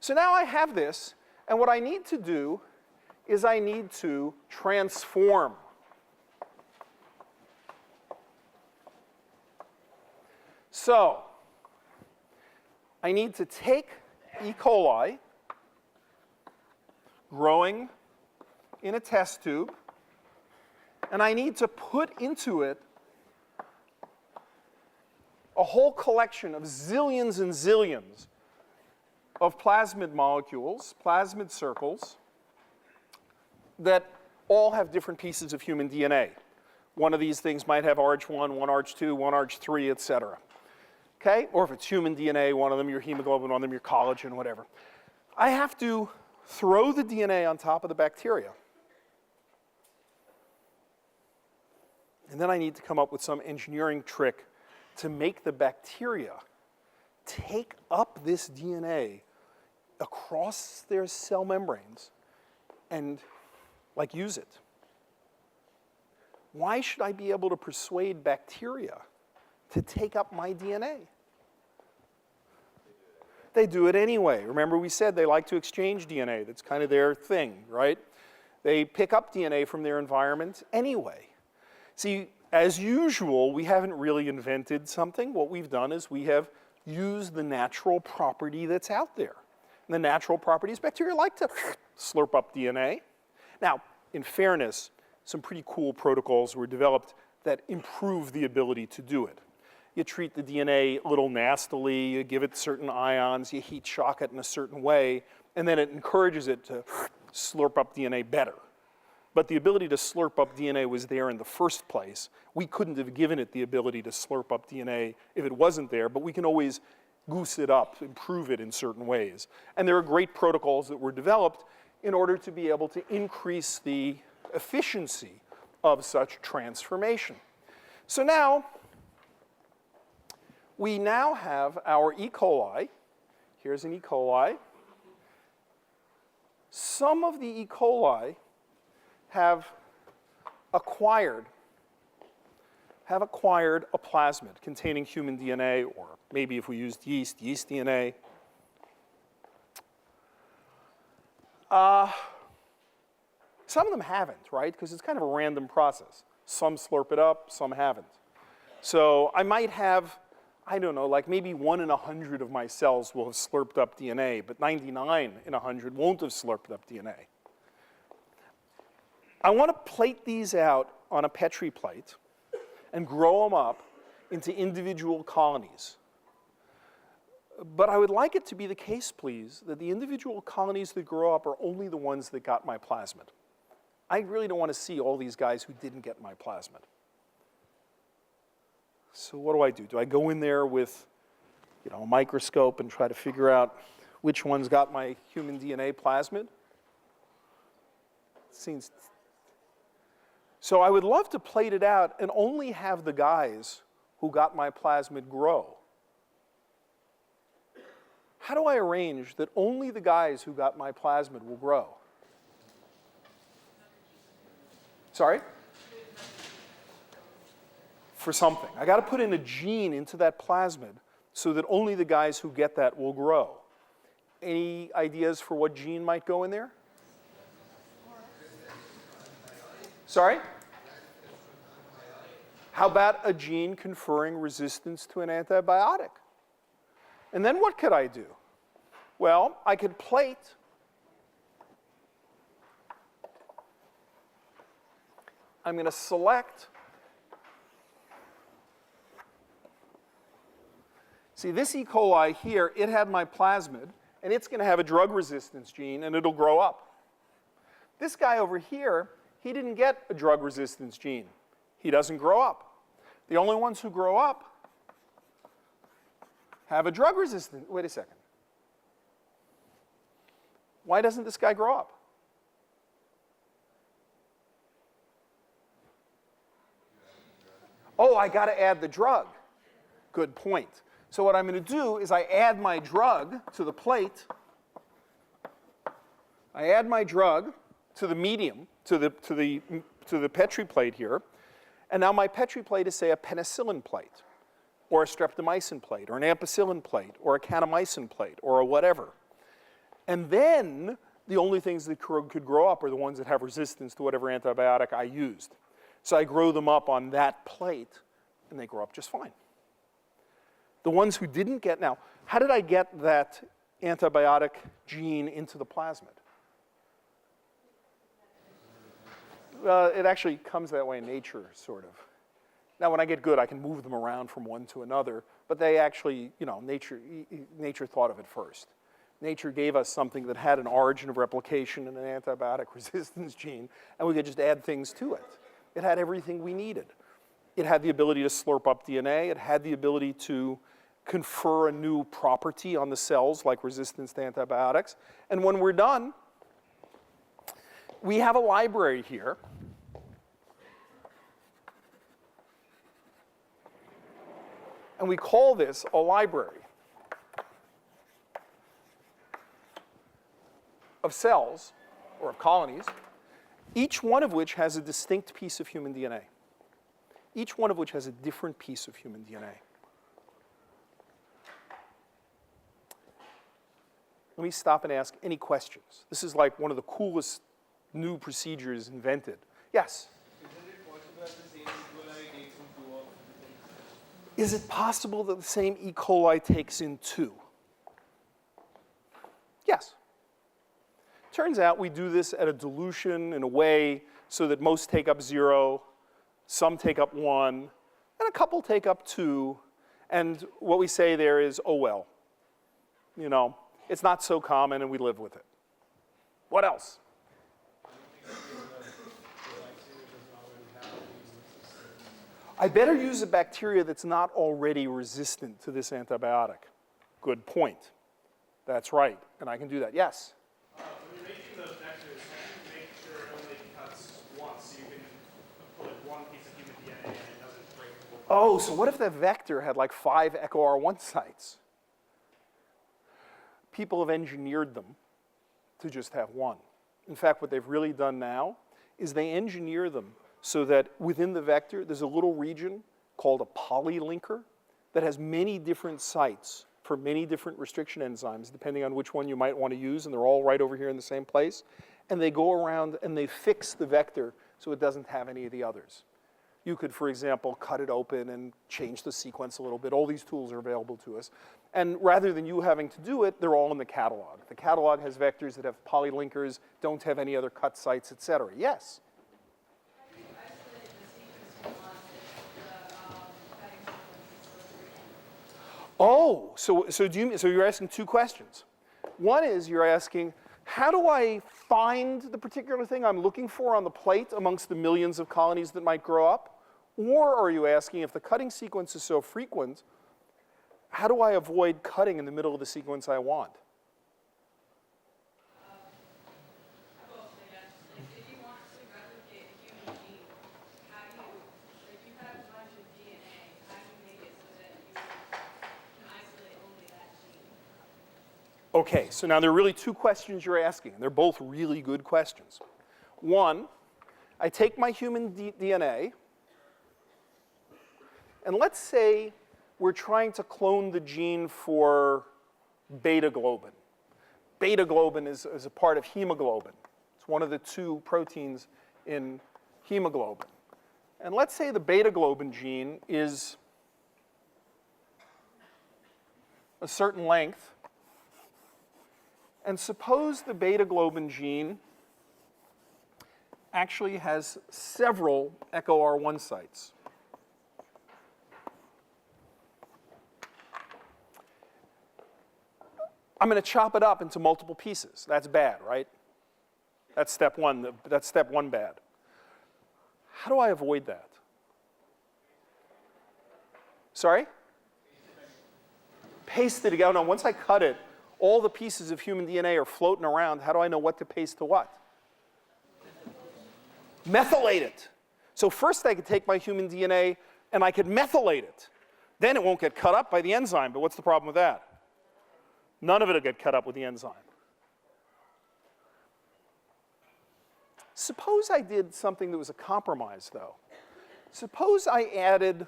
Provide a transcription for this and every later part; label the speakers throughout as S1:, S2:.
S1: So now I have this, and what I need to do is I need to transform. So I need to take E. coli growing in a test tube, and I need to put into it a whole collection of zillions and zillions of plasmid molecules, plasmid circles, that all have different pieces of human DNA. One of these things might have RH1, one RH2, one RH3, et cetera. Okay? Or if it's human DNA, one of them your hemoglobin, one of them your collagen, whatever. I have to throw the DNA on top of the bacteria. And then I need to come up with some engineering trick to make the bacteria take up this DNA across their cell membranes and use it. Why should I be able to persuade bacteria to take up my DNA? They do it anyway. Remember we said they like to exchange DNA. That's kind of their thing, right? They pick up DNA from their environment anyway. See, as usual, we haven't really invented something. What we've done is we have used the natural property that's out there. And the natural property is bacteria like to slurp up DNA. Now, in fairness, some pretty cool protocols were developed that improve the ability to do it. You treat the DNA a little nastily, you give it certain ions, you heat shock it in a certain way, and then it encourages it to slurp up DNA better. But the ability to slurp up DNA was there in the first place. We couldn't have given it the ability to slurp up DNA if it wasn't there, but we can always goose it up, improve it in certain ways. And there are great protocols that were developed in order to be able to increase the efficiency of such transformation. So now, we now have our E. coli. Here's an E. coli. Some of the E. coli have acquired a plasmid containing human DNA, or maybe if we used yeast DNA. Some of them haven't, right? Because it's kind of a random process. Some slurp it up, some haven't. So I might have, I don't know, like maybe 1 in 100 of my cells will have slurped up DNA, but 99 in 100 won't have slurped up DNA. I want to plate these out on a Petri plate and grow them up into individual colonies. But I would like it to be the case, please, that the individual colonies that grow up are only the ones that got my plasmid. I really don't want to see all these guys who didn't get my plasmid. So what do? Do I go in there with a microscope and try to figure out which ones got my human DNA plasmid? So I would love to plate it out and only have the guys who got my plasmid grow. How do I arrange that only the guys who got my plasmid will grow? Sorry? For something. I got to put in a gene into that plasmid so that only the guys who get that will grow. Any ideas for what gene might go in there? Sorry? How about a gene conferring resistance to an antibiotic? And then what could I do? Well, I could plate I'm going to select. See, this E. coli here, it had my plasmid, and it's going to have a drug resistance gene, and it'll grow up. This guy over here, he didn't get a drug resistance gene. He doesn't grow up. The only ones who grow up have a drug resistance. Wait a second. Why doesn't this guy grow up? Oh, I got to add the drug. Good point. So what I'm going to do is I add my drug to the plate. I add my drug to the medium, to the Petri plate here. And now my Petri plate is, say, a penicillin plate, or a streptomycin plate, or an ampicillin plate, or a kanamycin plate, or a whatever. And then the only things that could grow up are the ones that have resistance to whatever antibiotic I used. So I grow them up on that plate, and they grow up just fine. The ones who didn't get, now, how did I get that antibiotic gene into the plasmid? It actually comes that way in nature, sort of. Now, when I get good, I can move them around from one to another, but they actually, nature thought of it first. Nature gave us something that had an origin of replication and an antibiotic resistance gene, and we could just add things to it. It had everything we needed. It had the ability to slurp up DNA. It had the ability to confer a new property on the cells, like resistance to antibiotics. And when we're done, we have a library here. And we call this a library of cells, or of colonies, each one of which has a distinct piece of human DNA. Each one of which has a different piece of human DNA. Let me stop and ask any questions. This is like one of the coolest new procedures invented. Yes? Is it possible that the same E. coli takes in two? Yes. Turns out we do this at a dilution in a way so that most take up 0, some take up 1, and a couple take up 2. And what we say there is, oh well. It's not so common and we live with it. What else? I better use a bacteria that's not already resistant to this antibiotic. Good point. That's right, and I can do that. Yes?
S2: When you're making those vectors, how do you make sure it only cuts once so you can put one piece of human DNA and it doesn't break the whole
S1: Oh, so what if that vector had like 5 EcoR1 sites? People have engineered them to just have one. In fact, what they've really done now is they engineer them so that within the vector, there's a little region called a polylinker that has many different sites for many different restriction enzymes, depending on which one you might want to use, and they're all right over here in the same place. And they go around and they fix the vector so it doesn't have any of the others. You could, for example, cut it open and change the sequence a little bit. All these tools are available to us. And rather than you having to do it, they're all in the catalog. The catalog has vectors that have polylinkers, don't have any other cut sites, et cetera. Yes? Oh, so you're asking two questions. One is you're asking, how do I find the particular thing I'm looking for on the plate amongst the millions of colonies that might grow up? Or are you asking, if the cutting sequence is so frequent, how do I avoid cutting in the middle of the sequence I want? Okay, so now there are really two questions you're asking. They're both really good questions. One, I take my human DNA, and let's say we're trying to clone the gene for beta globin. Beta globin is a part of hemoglobin. It's one of the 2 proteins in hemoglobin. And let's say the beta globin gene is a certain length. And suppose the beta globin gene actually has several EcoR1 sites. I'm going to chop it up into multiple pieces. That's bad, right? That's step one. That's step 1 bad. How do I avoid that? Sorry? Paste it together. Now, once I cut it, all the pieces of human DNA are floating around. How do I know what to paste to what? Methylate it. So first I could take my human DNA and I could methylate it. Then it won't get cut up by the enzyme. But what's the problem with that? None of it will get cut up with the enzyme. Suppose I did something that was a compromise, though. Suppose I added,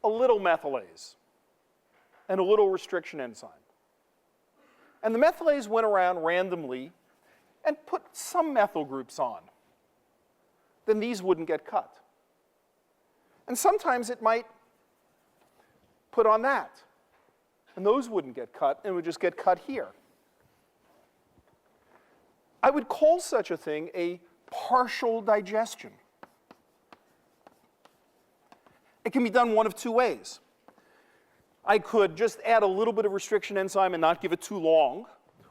S1: a little methylase and a little restriction enzyme. And the methylase went around randomly and put some methyl groups on, then these wouldn't get cut. And sometimes it might put on that, and those wouldn't get cut, and would just get cut here. I would call such a thing a partial digestion. It can be done one of two ways. I could just add a little bit of restriction enzyme and not give it too long,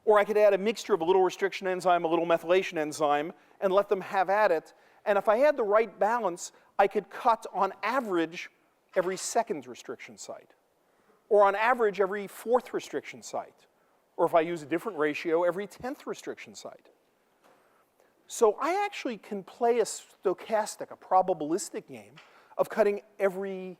S1: or I could add a mixture of a little restriction enzyme, a little methylation enzyme, and let them have at it. And if I had the right balance, I could cut on average every second restriction site, or on average every fourth restriction site, or if I use a different ratio, every 10th restriction site. So I actually can play a stochastic, a probabilistic game of cutting every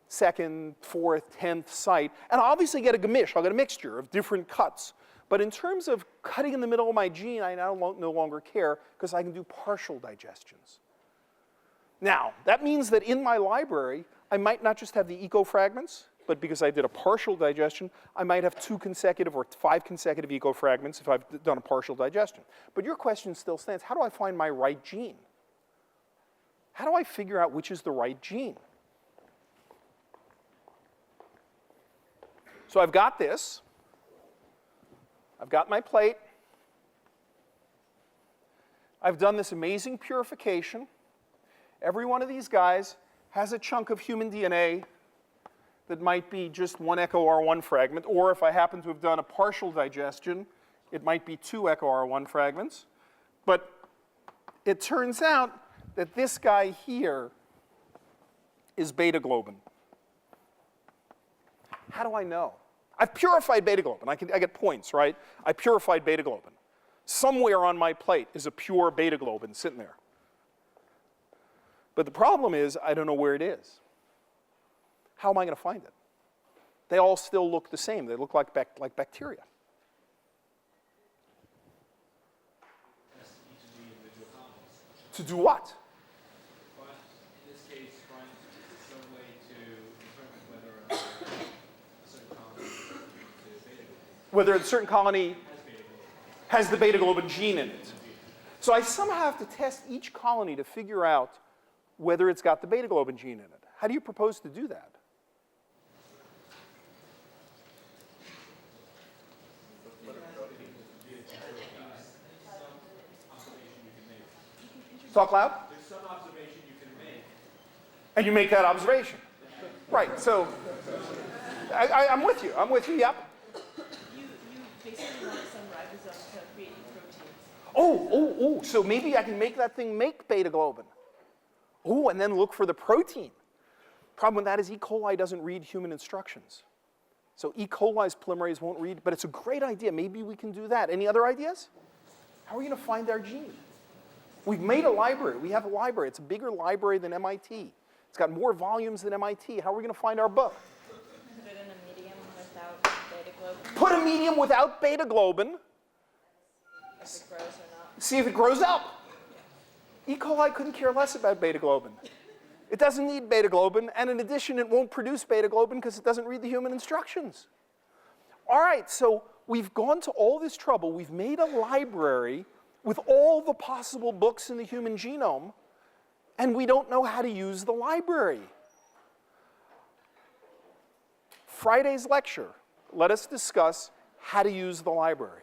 S1: second, fourth, 10th site, and I'll obviously get a gamish, I'll get a mixture of different cuts. But in terms of cutting in the middle of my gene, I now no longer care because I can do partial digestions. Now, that means that in my library, I might not just have the eco fragments, but because I did a partial digestion, I might have 2 consecutive or 5 consecutive eco fragments if I've done a partial digestion. But your question still stands, how do I find my right gene? How do I figure out which is the right gene? So I've got this. I've got my plate. I've done this amazing purification. Every one of these guys has a chunk of human DNA that might be just 1 echo R1 fragment, or if I happen to have done a partial digestion, it might be 2 echo R1 fragments. But it turns out that this guy here is beta globin. How do I know? I've purified beta globin. I get points, right? I purified beta globin. Somewhere on my plate is a pure beta globin sitting there. But the problem is I don't know where it is. How am I going to find it? They all still look the same. They look like bacteria. To do what?
S3: In this case, find some way to determine whether a certain colony
S1: Has the beta globin gene in it. So I somehow have to test each colony to figure out whether it's got the beta globin gene in it. How do you propose to do that? Talk loud.
S3: There's some observation you can make.
S1: And you make that observation. Right, so I'm with you. I'm with you, yep.
S4: You basically want some ribosomes to create proteins.
S1: Oh, so maybe I can make that thing make beta globin. Oh, and then look for the protein. Problem with that is E. coli doesn't read human instructions. So E. coli's polymerase won't read, but it's a great idea. Maybe we can do that. Any other ideas? How are we going to find our gene? We've made a library. We have a library. It's a bigger library than MIT. It's got more volumes than MIT. How are we going to find our book?
S4: Put it in a medium without beta globin.
S1: Put a medium without beta globin.
S4: If it grows or not.
S1: See if it grows up. E. coli couldn't care less about beta globin. It doesn't need beta globin, and in addition, it won't produce beta globin because it doesn't read the human instructions. All right, so we've gone to all this trouble. We've made a library with all the possible books in the human genome, and we don't know how to use the library. Friday's lecture, let us discuss how to use the library.